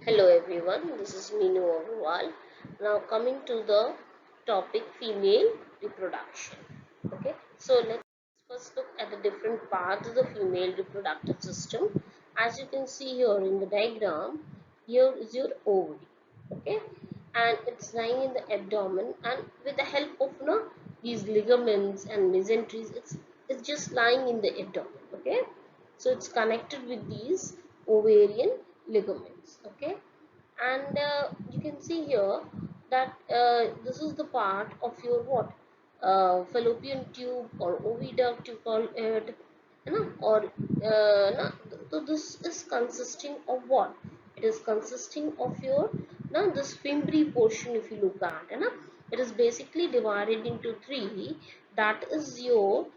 Hello everyone, this is MEENU AGRAWAL. Now coming to the topic female reproduction. Okay, so let's first look at the different parts of the female reproductive system. As you can see here in the diagram, here is your ovary. Okay, and it's lying in the abdomen, and with the help of these ligaments and mesenteries, it's just lying in the abdomen. Okay, so it's connected with these ovarian ligaments. Okay, and you can see here that this is the part of your what fallopian tube or oviduct you call it, or so this is consisting of what? It is consisting of your this fimbri portion. If you look at it is basically divided into three. That is your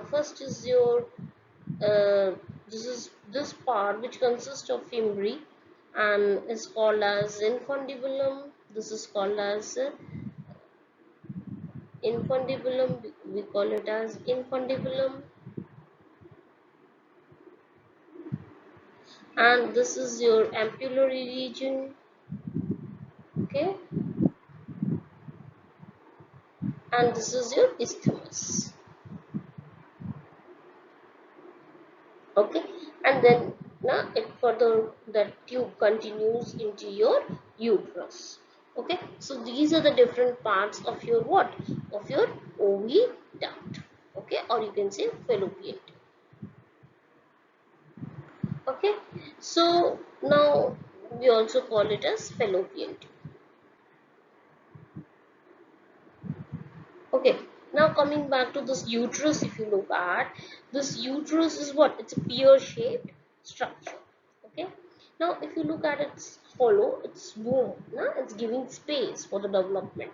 first is your this is this part which consists of fimbri and is called as infundibulum. This is called as infundibulum. We call it as infundibulum, and this is your ampullary region. Okay, and this is your isthmus. Okay, and then now it further that tube continues into your uterus. Okay, so these are the different parts of your what? Of your oviduct. Okay, or you can say fallopian tube. Okay, so now we also call it as fallopian tube. Okay, now coming back to this uterus, if you look at this uterus is what? It's a pear-shaped structure. Okay, now if you look at its hollow, it's womb. Now it's giving space for the development.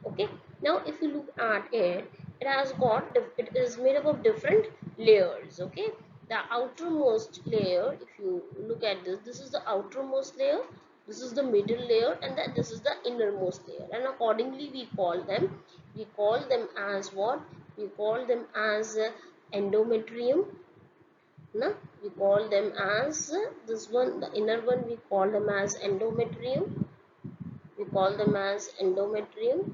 Okay, now if you look at it, it is made up of different layers. Okay, the outermost layer, if you look at this is the outermost layer, this is the middle layer, and then this is the innermost layer, and accordingly we call them as what? We call them as endometrium. No, we call them as this one, the inner one, we call them as endometrium. We call them as endometrium.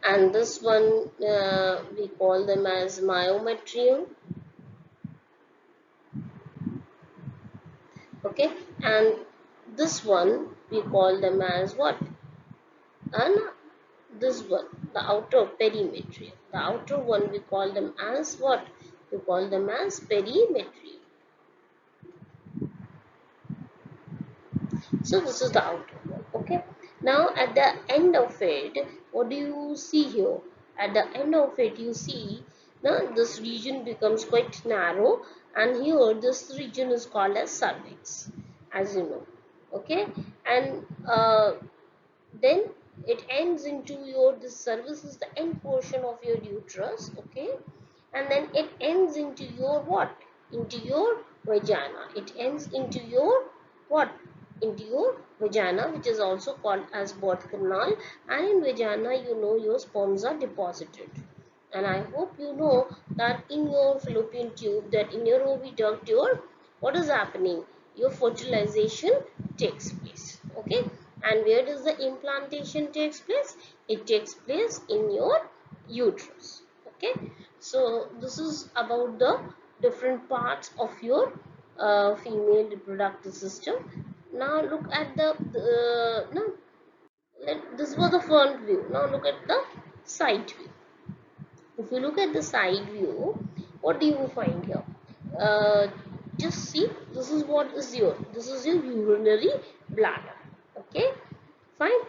And this one we call them as myometrium. Okay, and this one we call them as what? And this one, the outer perimetrium. The outer one we call them as what? We call them as perimetrium. So this is the outer one. Okay, now at the end of it, what do you see here? At the end of it, you see now this region becomes quite narrow, and here this region is called as cervix, as you know. Okay, and then it ends into your, this cervix is the end portion of your uterus. Okay, and then it ends into your what? Into your vagina. It ends into your what? Into your vagina, which is also called as birth canal. And in vagina, you know, your sperms are deposited. And I hope you know that in your fallopian tube, that in your oviduct, your what is happening? Your fertilization takes place. Okay, and where does the implantation takes place? It takes place in your uterus. Okay, so this is about the different parts of your female reproductive system. Now look at this was the front view. Now look at the side view. If you look at the side view, what do you find here? Uh, just see, this is what is your, this is your urinary bladder. Okay, fine,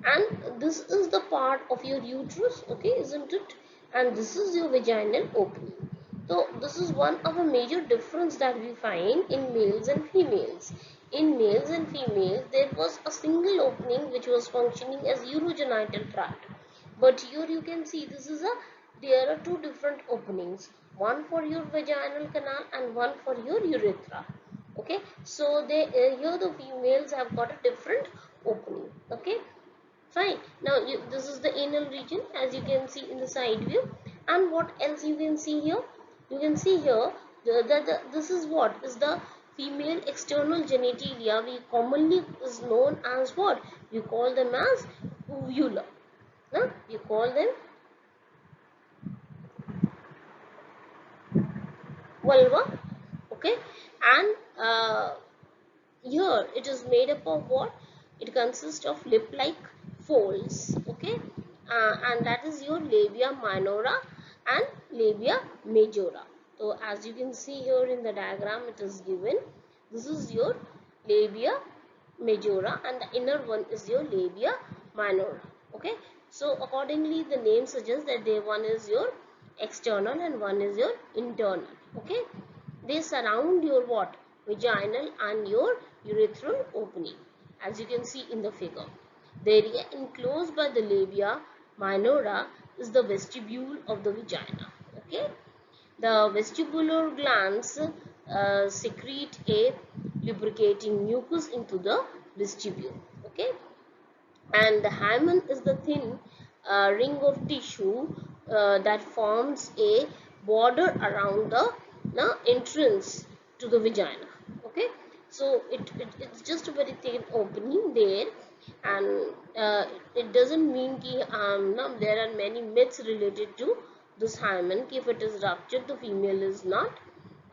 and this is the part of your uterus. Okay, isn't it? And this is your vaginal opening. So this is one of a major difference that we find in males and females. In males and females, there was a single opening which was functioning as urogenital tract, but here you can see this is a, there are two different openings, one for your vaginal canal and one for your urethra. Okay, so they here the females have got a different opening. Okay, fine. Now this is the anal region, as you can see in the side view, And what else you can see here? You can see here this is what is the female external genitalia. We commonly is known as what? We call them as uvula. No? We call them vulva. Okay, and here it is made up of what? It consists of lip-like folds. Okay, and that is your labia minora and labia majora. So as you can see here in the diagram, it is given. This is your labia majora and the inner one is your labia minora. Okay, so accordingly the name suggests that one is your external and one is your internal. Okay, they surround your what? Vaginal and your urethral opening, as you can see in the figure. The area enclosed by the labia minora is the vestibule of the vagina. Okay, the vestibular glands secrete a lubricating mucus into the vestibule. Okay, and the hymen is the thin ring of tissue that forms a border around the entrance to the vagina. Okay, so it's just a very thin opening there, and it doesn't mean ki, no, there are many myths related to this hymen. If it is ruptured, the female is not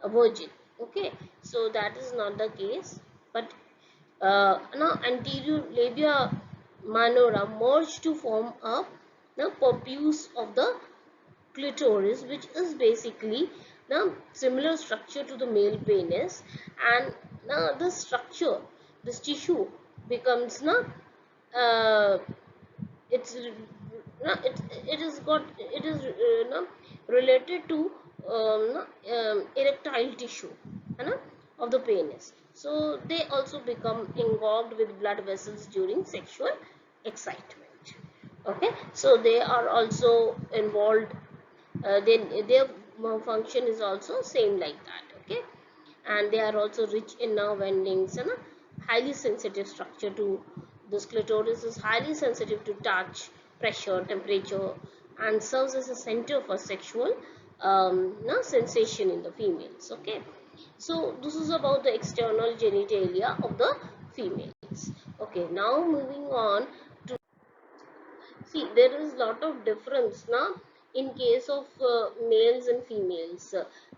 a virgin. Okay, so that is not the case, but now anterior labia minora merge to form a the prepuce of the clitoris, which is basically the similar structure to the male penis, and now this structure, this tissue becomes uh, it's it is got it is related to erectile tissue of the penis, so they also become engorged with blood vessels during sexual excitement. Okay, so they are also involved, then their function is also same like that. Okay, and they are also rich in nerve endings and a highly sensitive structure to this. Clitoris is highly sensitive to touch, pressure, temperature, and serves as a center for sexual sensation in the females. Okay, so this is about the external genitalia of the females. Okay, now moving on to see, there is lot of difference now in case of males and females.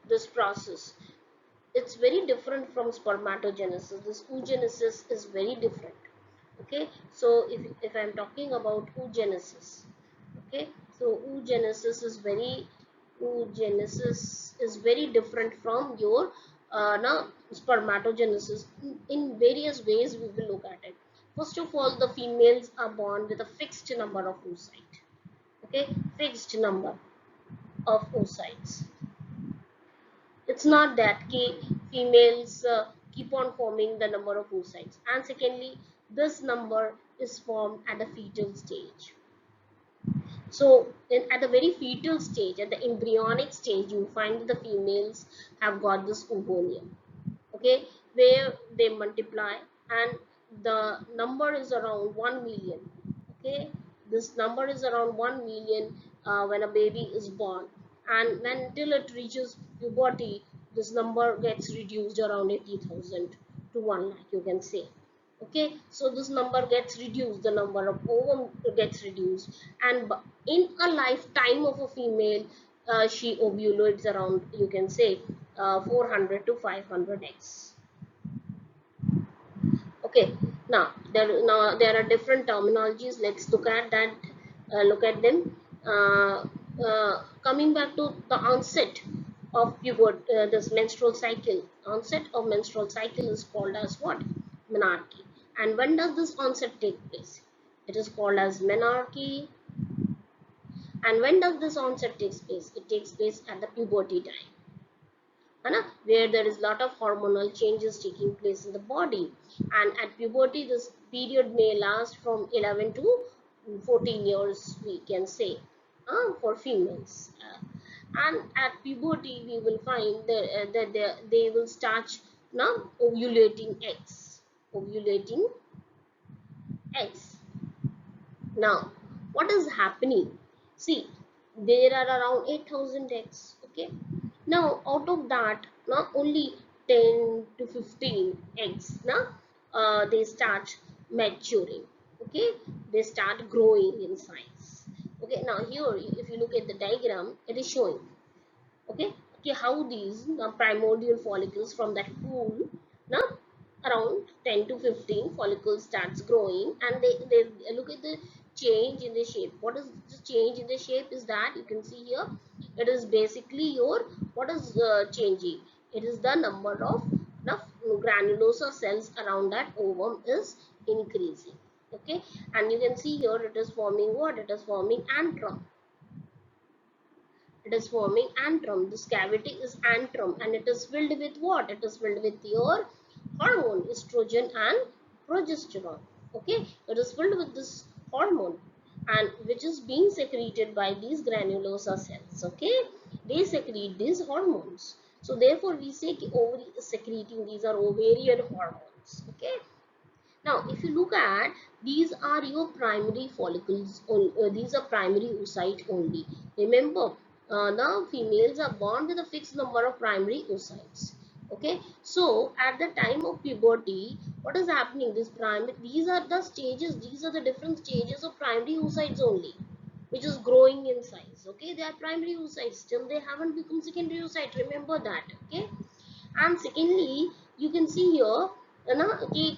This process, it's very different from spermatogenesis. This oogenesis is very different. Okay, so if I'm talking about oogenesis, okay, so oogenesis is very different from your now spermatogenesis. In various ways we will look at it. First of all, the females are born with a fixed number of oocyte. Okay, fixed number of oocytes. It's not that females keep on forming the number of oocytes, and secondly, this number is formed at the fetal stage. So at the very fetal stage, at the embryonic stage, you find the females have got this ovarium. Okay, where they multiply, and the number is around 1 million. Okay, this number is around 1 million when a baby is born, and when till it reaches puberty, this number gets reduced around 80,000 to 1 lakh, you can say. Okay, so this number gets reduced, the number of ovum gets reduced, and in a lifetime of a female, she ovulates around, you can say, 400 to 500 eggs. Okay, now there are different terminologies. Let's look at that. Look at them. Coming back to the onset of puberty, this menstrual cycle. Onset of menstrual cycle is called as what? Menarche. And when does this onset take place? It is called as menarche. And when does this onset takes place? It takes place at the puberty time, where there is lot of hormonal changes taking place in the body, and at puberty this period may last from 11 to 14 years, we can say, for females, and at puberty we will find that they will start now ovulating eggs. Now what is happening? See, there are around 8,000 eggs. Okay, now out of that, now only 10 to 15 eggs, now they start maturing. Okay, they start growing in size. Okay, now here if you look at the diagram, it is showing, okay, how these primordial follicles from that pool, now around 10 to 15 follicles starts growing, and they look at the change in the shape. What is the change in the shape is that you can see here, it is basically your, what is changing, it is the number of the granulosa cells around that ovum is increasing. Okay, and you can see here it is forming what, it is forming antrum. It is forming antrum. This cavity is antrum, and it is filled with what? It is filled with your hormone, estrogen and progesterone. Okay, it is filled with this hormone, and which is being secreted by these granulosa cells. Okay, they secrete these hormones. So therefore, we say ovary is secreting these are ovarian hormones. Okay, now, if you look at, these are your primary follicles, these are primary oocyte only. Remember, the females are born with a fixed number of primary oocytes. Okay, so at the time of puberty, what is happening? These are the stages, these are the different stages of primary oocytes only, which is growing in size. Okay, they are primary oocytes, still they haven't become secondary oocyte. Remember that. Okay, and secondly, you can see here, okay,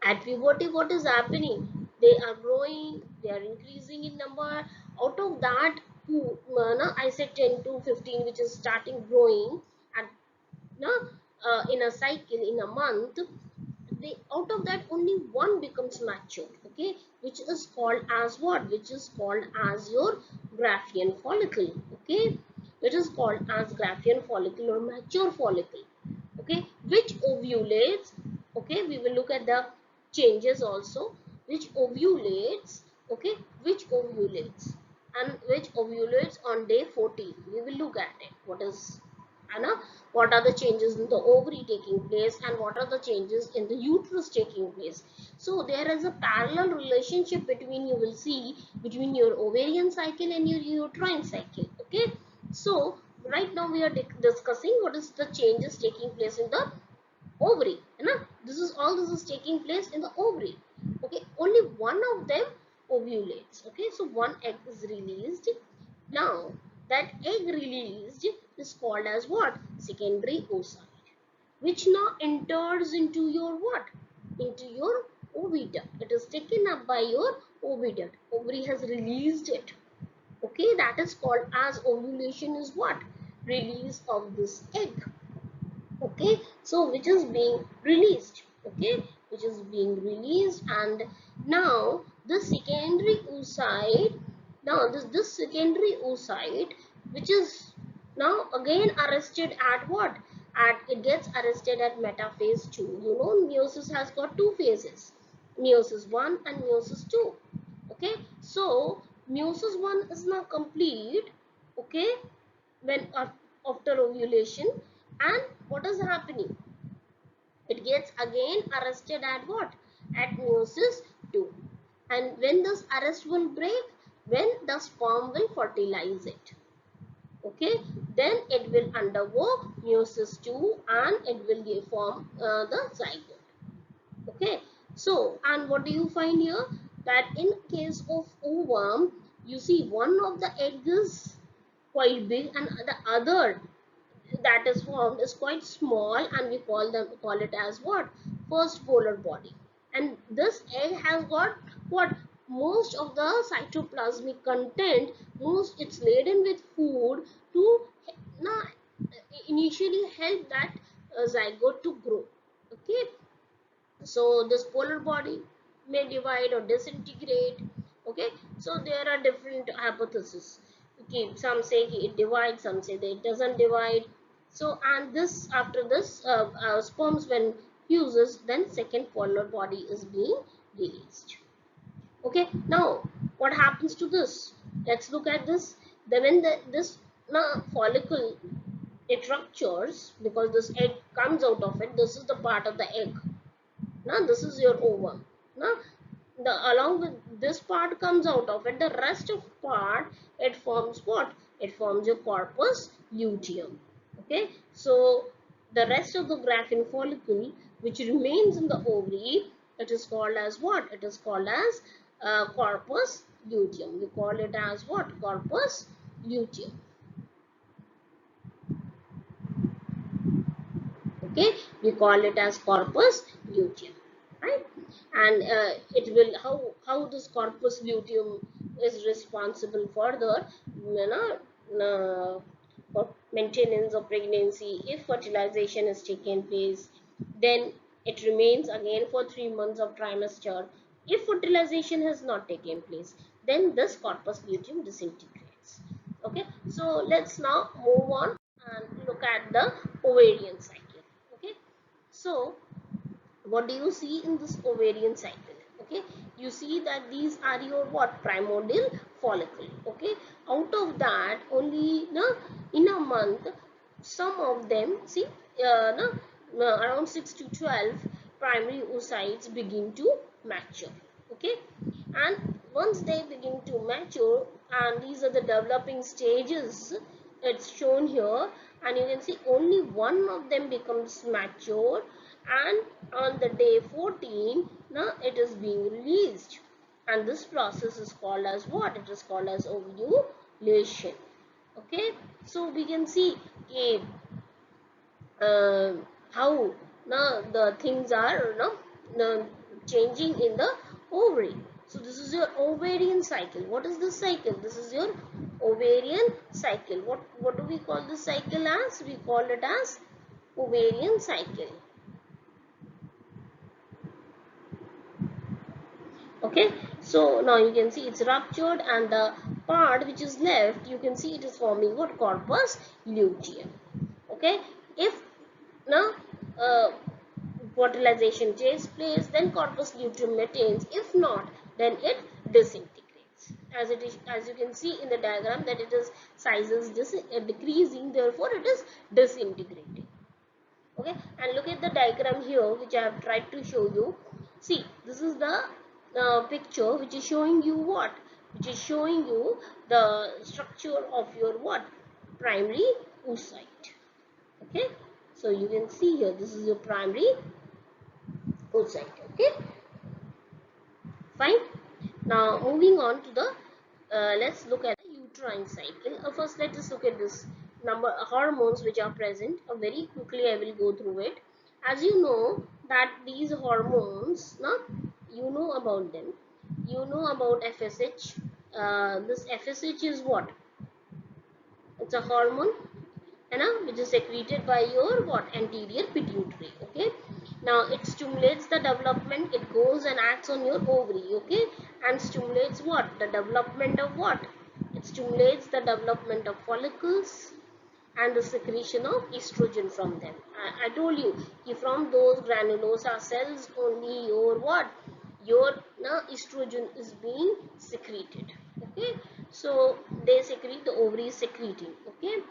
at puberty, what is happening? They are growing, they are increasing in number. Out of that, I said 10 to 15, which is starting growing, and no, in a cycle, in a month, they, out of that only one becomes mature. Okay, which is called as what, which is called as your Graafian follicle. Okay, it is called as Graafian follicle or mature follicle. Okay, which ovulates. Okay, we will look at the changes also, which ovulates. Okay, which ovulates, and which ovulates on day 14. We will look at it, what is, Anna, what are the changes in the ovary taking place, and what are the changes in the uterus taking place. So there is a parallel relationship between, you will see, between your ovarian cycle and your uterine cycle. Okay, so right now we are discussing what is the changes taking place in the ovary. This is all, this is taking place in the ovary. Okay, only one of them ovulates. Okay, so one egg is released. Now that egg released is called as what, secondary oocyte, which now enters into your what, into your oviduct. It is taken up by your oviduct. Ovary has released it. Okay, that is called as ovulation is what, release of this egg. Okay, so which is being released. Okay, which is being released, and now the secondary oocyte, now this secondary oocyte, which is now again arrested at what, at, it gets arrested at metaphase 2. You know, meiosis has got two phases, meiosis 1 and meiosis 2. Okay, so meiosis 1 is now complete. Okay, when after ovulation, and what is happening, it gets again arrested at what, at meiosis 2. And when this arrest will break, when the sperm will fertilize it. Okay, then it will undergo meiosis 2, and it will form the zygote. Okay, so, and what do you find here, that in case of ovum, you see one of the egg is quite big, and the other that is formed is quite small, and we call it as what, first polar body. And this egg has got what, most of the cytoplasmic content, most, it's laden with food to na, initially help that zygote to grow. Okay, so this polar body may divide or disintegrate. Okay, so there are different hypotheses. Okay, some say it divides, some say that it doesn't divide. So, and this, after this sperms when fuses, then second polar body is being released. Okay, now what happens to this, let's look at this. Then when this follicle, it ruptures, because this egg comes out of it, this is the part of the egg. Now this is your ovum. Now along with this part comes out of it, the rest of part, it forms what? It forms your corpus luteum. Okay, so the rest of the graphene follicle which remains in the ovary, it is called as what? It is called as corpus luteum. We call it as what? Corpus luteum. Okay, we call it as corpus luteum, right? And it will, how this corpus luteum is responsible for the, you know, for maintenance of pregnancy. If fertilization has taken place, then it remains again for 3 months of trimester. If fertilization has not taken place, then this corpus luteum disintegrates. Okay, so let's now move on and look at the ovarian cycle. Okay, so what do you see in this ovarian cycle? Okay, you see that these are your what? Primordial follicle. Okay, out of that only in a month, some of them, see, around 6 to 12 primary oocytes begin to mature. Okay, and once they begin to mature, and these are the developing stages, it's shown here, and you can see only one of them becomes mature, and on the day 14 now it is being released, and this process is called as what? It is called as ovulation. Okay, so we can see uh, how now the things are changing in the ovary. So this is your ovarian cycle. What is this cycle? This is your ovarian cycle. What do we call this cycle as? We call it as ovarian cycle. Okay, so now you can see it's ruptured, and the part which is left, you can see it is forming what? Corpus luteum. Okay, if now fertilization takes place, then corpus luteum maintains. If not, then it disintegrates. As it is, as you can see in the diagram, that it is sizes decreasing, therefore it is disintegrating. Okay, and look at the diagram here which I have tried to show you. See, this is the picture which is showing you what? Which is showing you the structure of your what? Primary oocyte. Okay, so you can see here, this is your primary oocyte. Okay, fine. Now moving on to the let's look at the uterine cycle. First let us look at this number hormones which are present. Very quickly I will go through it. As you know that these hormones, now you know about them, you know about FSH. This FSH is what? It's a hormone, which is secreted by your what? Anterior pituitary. Okay, now it stimulates the development, it goes and acts on your ovary. Okay, and stimulates what? The development of what? It stimulates the development of follicles and the secretion of estrogen from them. I told you, from those granulosa cells only your what? Your estrogen is being secreted. Okay, so they secrete, the ovary is secreting. Okay,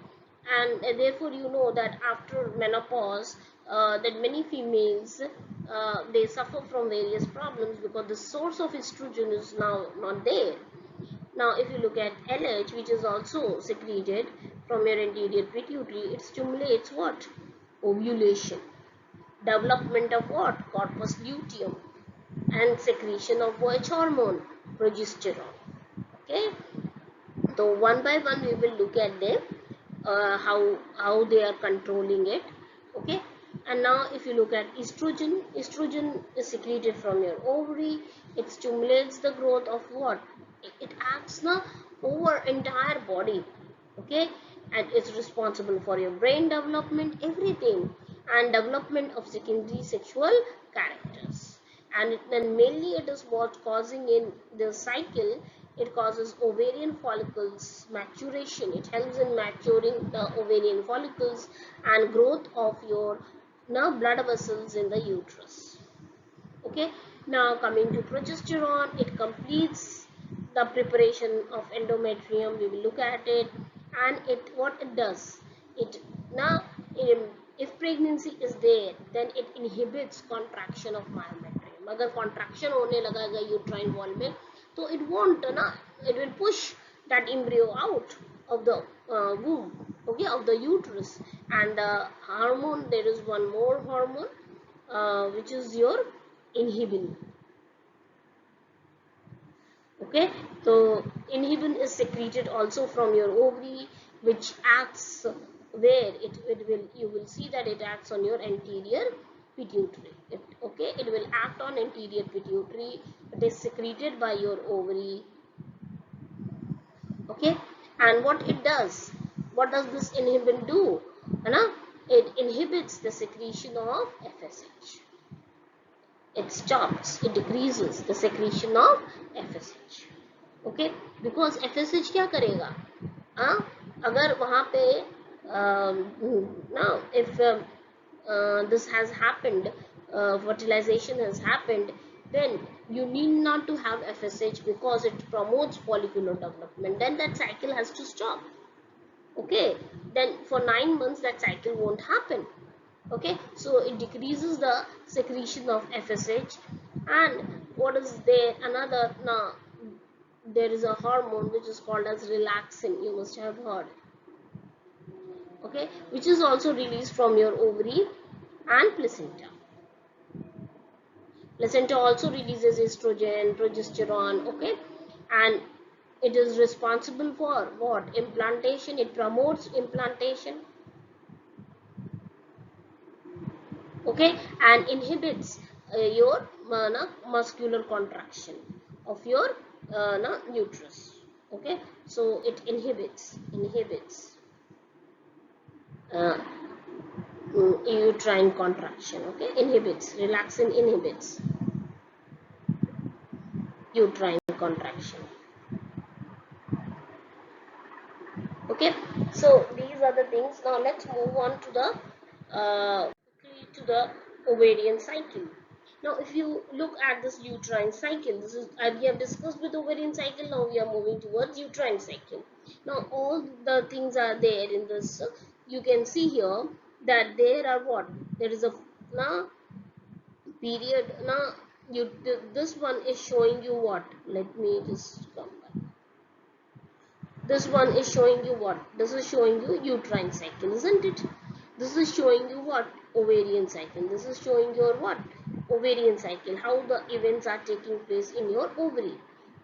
and therefore you know that after menopause, that many females they suffer from various problems because the source of estrogen is now not there. Now if you look at LH, which is also secreted from your anterior pituitary, it stimulates what? Ovulation, development of what? Corpus luteum, and secretion of which hormone? Progesterone. Okay, so one by one we will look at them, how they are controlling it. Okay, and now if you look at estrogen, estrogen is secreted from your ovary. It stimulates the growth of what? It acts now over entire body. Okay, and it's responsible for your brain development, everything, and development of secondary sexual characters. And then mainly it is what causing in the cycle. It causes ovarian follicles maturation. It helps in maturing the ovarian follicles and growth of your now blood vessels in the uterus. Okay, now coming to progesterone, it completes the preparation of endometrium. We will look at it, and it, what it does, it now if pregnancy is there, then it inhibits contraction of myometrium. अगर contraction होने लगेगा uterine wall में, तो it won't ना, it will push that embryo out of the womb, okay, of the uterus. And the hormone, there is one more hormone which is your inhibin. Okay, so inhibin is secreted also from your ovary, which acts where it will, you will see that it acts on your anterior pituitary. Okay, it will act on anterior pituitary. It is secreted by your ovary. Okay, and what it does, what does this inhibin do? It inhibits the secretion of FSH. It stops, it decreases the secretion of FSH. Okay, because FSH क्या करेगा? अगर वहाँ पे now if this has happened, fertilization has happened, then you need not to have FSH because it promotes follicular development. Then that cycle has to stop. Okay, then for 9 months that cycle won't happen. Okay, so it decreases the secretion of FSH. And what is there? Another, now there is a hormone which is called as relaxin, you must have heard. Okay, which is also released from your ovary and placenta. Placenta also releases estrogen, progesterone. Okay, and it is responsible for what? Implantation. It promotes implantation. Okay, and inhibits your muscular contraction of your uterus. Okay, so it inhibits uh, uterine contraction. Okay, inhibits, relaxin inhibits uterine contraction. Okay, so these are the things. Now let's move on to the ovarian cycle. Now if you look at this uterine cycle, this is, we have discussed with ovarian cycle. Now we are moving towards uterine cycle. Now all the things are there in this. You can see here that there are what? There is a period. Now this one is showing you what? Let me just come back. This one is showing you what? This is showing you uterine cycle, isn't it? This is showing you what? Ovarian cycle. This is showing your what? Ovarian cycle. How the events are taking place in your ovary.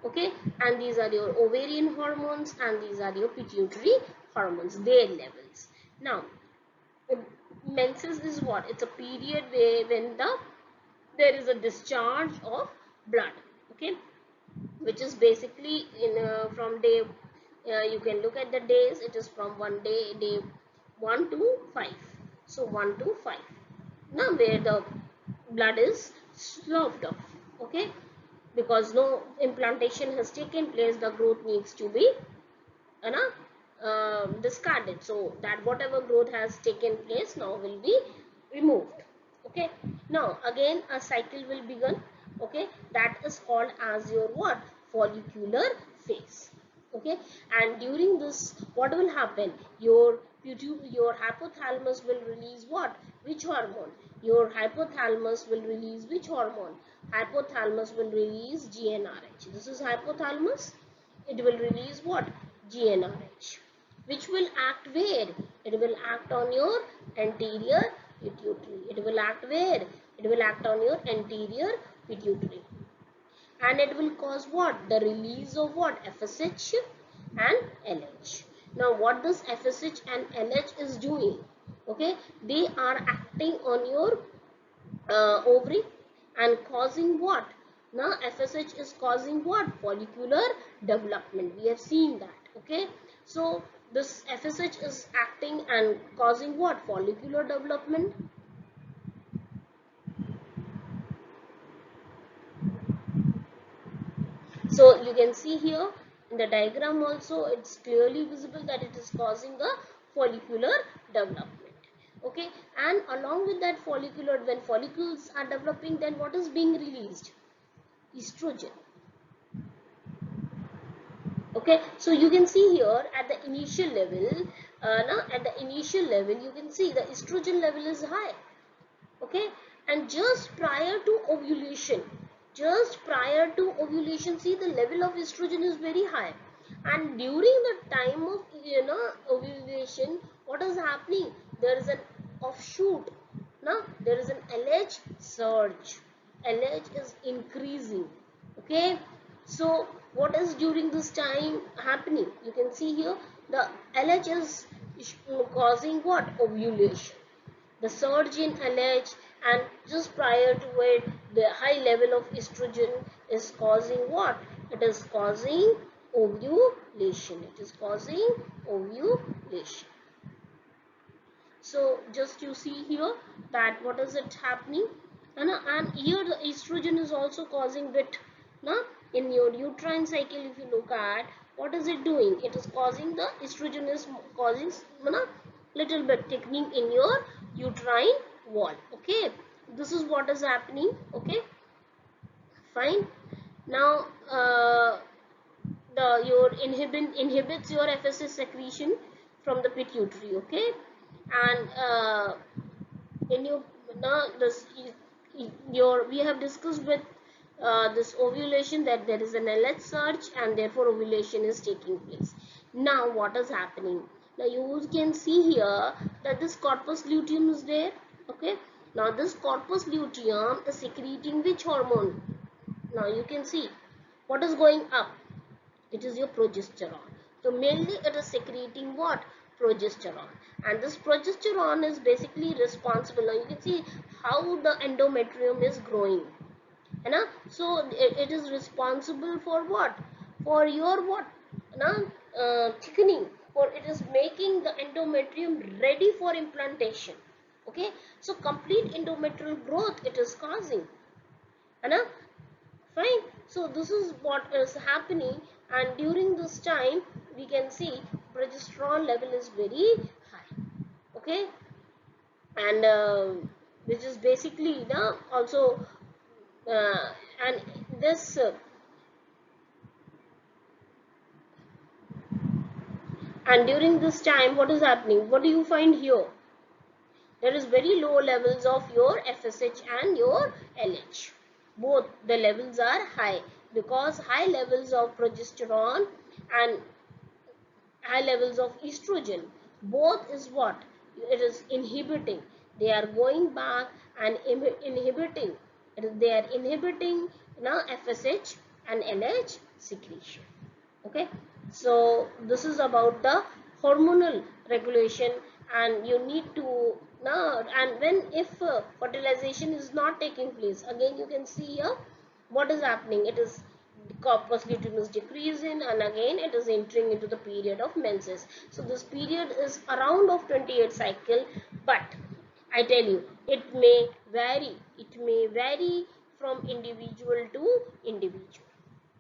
Okay, and these are your ovarian hormones and these are your pituitary hormones, their levels. Now, menses is what? It's a period where when there is a discharge of blood. Okay, which is basically in from day, you can look at the days, it is from day 1 to 5. So 1 to 5, now where the blood is sloughed off. Okay, because no implantation has taken place, the growth needs to be discarded, so that whatever growth has taken place now will be removed. Okay, now again a cycle will begin. Okay, that is called as your what? Follicular phase. Okay, and during this what will happen? Your hypothalamus will release what? Which hormone? Your hypothalamus will release which hormone? Hypothalamus will release GnRH. This is hypothalamus. It will release what? GnRH, which will act where? It will act on your anterior pituitary. It will act where? It will act on your anterior pituitary. And it will cause what? The release of what? FSH and LH. Now what this FSH and LH is doing? Okay, they are acting on your ovary and causing what? Now FSH is causing what? Follicular development. We have seen that. Okay, so this FSH is acting and causing what? Follicular development. So you can see here in the diagram also, it's clearly visible that it is causing a follicular development. Okay, and along with that follicular, when follicles are developing, then what is being released? Estrogen. Okay, so you can see here at the initial level, you can see the estrogen level is high. Okay, and just prior to ovulation, see, the level of estrogen is very high, and during the time of ovulation, what is happening? There is an offshoot. Now there is an LH surge. LH is increasing. Okay, so what is during this time happening? You can see here the LH is causing what? Ovulation. The surge in LH, and just prior to it, the high level of estrogen is causing what? It is causing ovulation. It is causing ovulation. So just you see here that what is it happening, and here the estrogen is also causing bit. Now in your uterine cycle, if you look at, what is it doing? It is causing, the estrogen is causing little bit thickening in your uterine wall. Okay, this is what is happening. Okay, fine. Now the your inhibits your FSH secretion from the pituitary. Okay, and in your now this your we have discussed with this ovulation that there is an LH surge, and therefore ovulation is taking place. Now what is happening? Now you can see here that this corpus luteum is there. Okay, now this corpus luteum is secreting which hormone? Now you can see what is going up. It is your progesterone. So mainly it is secreting what? Progesterone. And this progesterone is basically responsible. Now you can see how the endometrium is growing. So it is responsible for what? For your what? Thickening. For it is making the endometrium ready for implantation. Okay. So complete endometrial growth it is causing. Fine. So this is what is happening, and during this time we can see progesterone level is very high. Okay, and which is basically also and this and during this time, what is happening? What do you find here? There is very low levels of your FSH and your LH. Both the levels are high, because high levels of progesterone and high levels of estrogen, both is what? It is inhibiting. They are going back and inhibiting. They are inhibiting FSH and LH secretion. Okay, so this is about the hormonal regulation, and you need to now, and when if fertilization is not taking place, again you can see here what is happening. It is corpus luteum is decreasing, and again it is entering into the period of menses. So this period is around of 28 cycle, but I tell you, it may vary from individual to individual.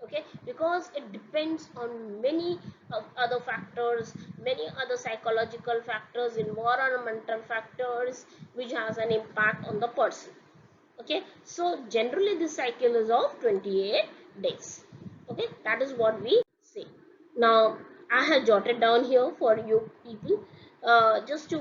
Okay, because it depends on many other factors, many other psychological factors, environmental factors, which has an impact on the person. Okay, so generally this cycle is of 28 days. Okay, that is what we say. Now I have jotted down here for you people, just to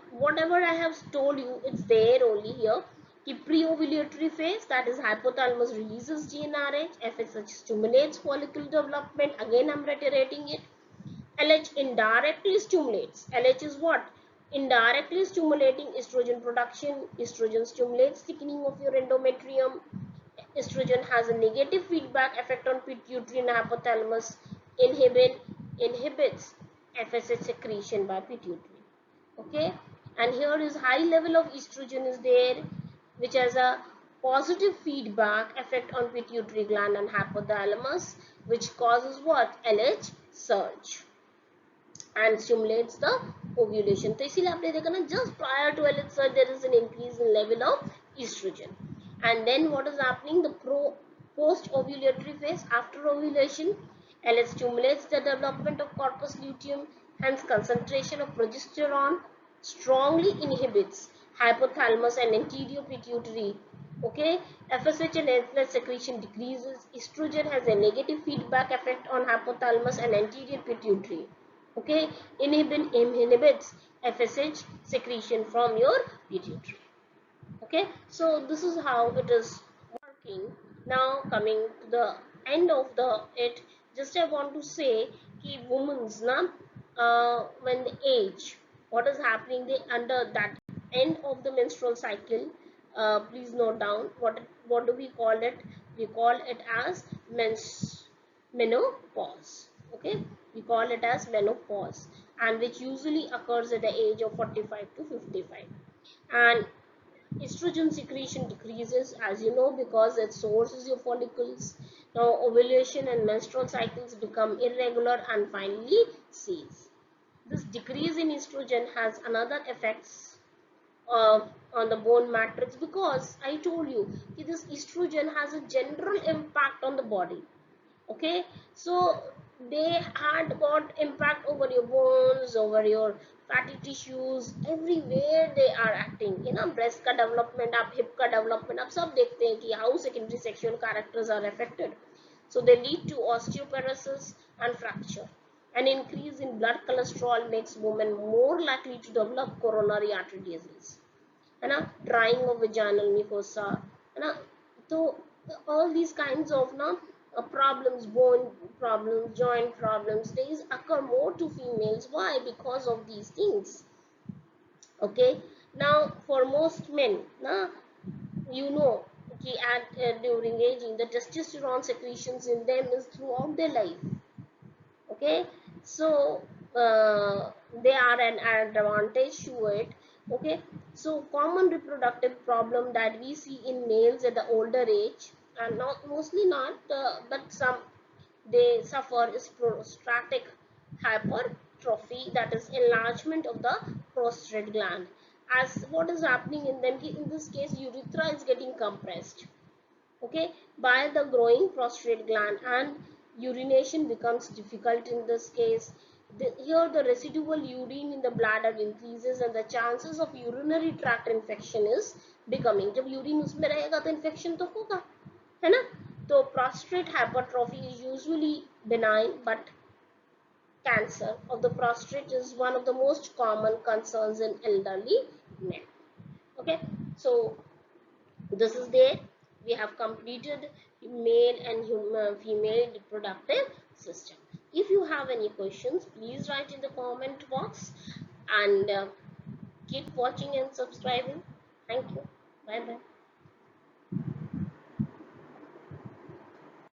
whatever I have told you, it's there only here. The pre-ovulatory phase, that is hypothalamus releases GnRH, FSH stimulates follicle development. Again I'm reiterating it. LH indirectly stimulates. LH is what? Indirectly stimulating estrogen production. Estrogen stimulates thickening of your endometrium. Estrogen has a negative feedback effect on pituitary and hypothalamus. Inhibits FSH secretion by pituitary. Okay, and here is high level of estrogen is there, which has a positive feedback effect on pituitary gland and hypothalamus, which causes what? LH surge and stimulates the ovulation. तो इसीलिए आपने देखा ना, just prior to LH surge there is an increase in level of estrogen. And then what is happening? The post ovulatory phase, after ovulation, LH stimulates the development of corpus luteum, hence concentration of progesterone strongly inhibits hypothalamus and anterior pituitary. Okay, FSH and LH secretion decreases. Estrogen has a negative feedback effect on hypothalamus and anterior pituitary. Okay, inhibits FSH secretion from your pituitary. Okay, so this is how it is working. Now coming to the end of the it, just I want to say ki women's na when they age, what is happening, they under that end of the menstrual cycle, please note down what do we call it. We call it as menopause. Okay, we call it as menopause, and which usually occurs at the age of 45 to 55. And estrogen secretion decreases, as you know, because its source is your follicles. Now ovulation and menstrual cycles become irregular and finally cease. This decrease in estrogen has another effects on the bone matrix, because I told you this estrogen has a general impact on the body. Okay, so they had got impact over your bones, over your fatty tissues, everywhere they are acting. Breast ka development up, hip ka development up, sab dekhte hain ki how secondary sexual characters are affected. So they lead to osteoporosis and fracture. An increase in blood cholesterol makes women more likely to develop coronary artery disease, है ना, drying of vaginal mucosa, है ना. So all these kinds of problems, bone problems, joint problems, these occur more to females. Why? Because of these things. Okay, now for most men na, you know कि at during aging the testosterone secretions in them is throughout their life. Okay, so they are an advantage to it. Okay, so common reproductive problem that we see in males at the older age, and not mostly not but some they suffer, is prostratic hypertrophy, that is enlargement of the prostate gland. As what is happening in them, in this case urethra is getting compressed, okay, by the growing prostate gland, and urination becomes difficult in this case. Here the residual urine in the bladder increases and the chances of urinary tract infection is becoming. जब urine उसमें रहेगा तो infection तो होगा, है ना. तो prostate hypertrophy is usually benign, but cancer of the prostate is one of the most common concerns in elderly men. Okay, so this is there. We have completed male and female reproductive system. If you have any questions, please write in the comment box, and keep watching and subscribing. Thank you. Bye bye.